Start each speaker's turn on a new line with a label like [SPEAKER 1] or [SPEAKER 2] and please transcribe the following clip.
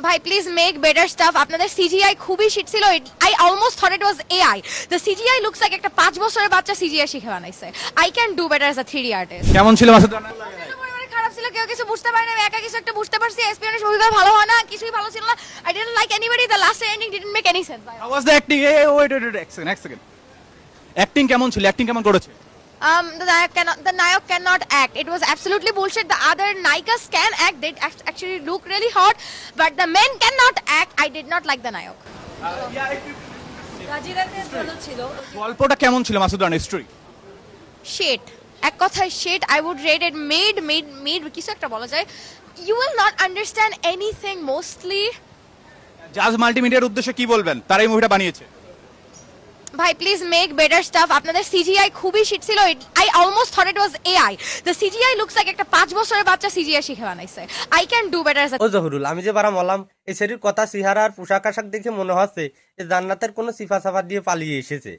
[SPEAKER 1] ভাই please make better stuff. আপনাদের CGI খুবই শিট ছিল। I almost thought it was AI. The CGI looks like একটা 5 বছরের বাচ্চা সিজিআই শিখে বানাইছে। I can do better as a 3D artist.
[SPEAKER 2] কেমন ছিল মাসুদ রানা?
[SPEAKER 1] খারাপ ছিল, কেউ কিছু বুঝতে পারে না, আমি একা কিছু একটা বুঝতে পারছি। এসপিএনের অভিজ্ঞতা ভালো হয় না, কিছুই ভালো ছিল না। I didn't like anybody. The last ending didn't make any sense.
[SPEAKER 2] How was the acting? Wait এক সেকেন্ড। অ্যাক্টিং কেমন ছিল? অ্যাক্টিং কেমন করেছে?
[SPEAKER 1] The Nayak cannot act. It was absolutely bullshit. The other Naikas can act. They actually look really hot, but the men cannot act. I did not like the Nayak.
[SPEAKER 2] গল্পটা কেমন ছিল মাসুদ রানার story?
[SPEAKER 1] Shit. এক কথায় shit. I would rate it mid কিছু একটা বলা যায়। You will not understand anything mostly.
[SPEAKER 2] জাজ মাল্টিমিডিয়ার উদ্দেশ্যে কি বলবেন? তারা এই মুভিটা বানিয়েছে।
[SPEAKER 1] ভাই প্লিজ মেক বেটার স্টাফ। আপনাদের সিজিআই খুবই শিট ছিল। I almost thought it was AI. The CGI looks like একটা 5 বছরের বাচ্চা সিজিআই শিখে বানাইছে। I can do better.
[SPEAKER 3] ও জহুরুল, আমি যে বারা মলাম এই শরীর কথা সিহারা আর পোশাক আশাক দেখে মনে হচ্ছে এ জান্নাতের কোনো সিফা সাফা দিয়ে পালিয়ে এসেছে।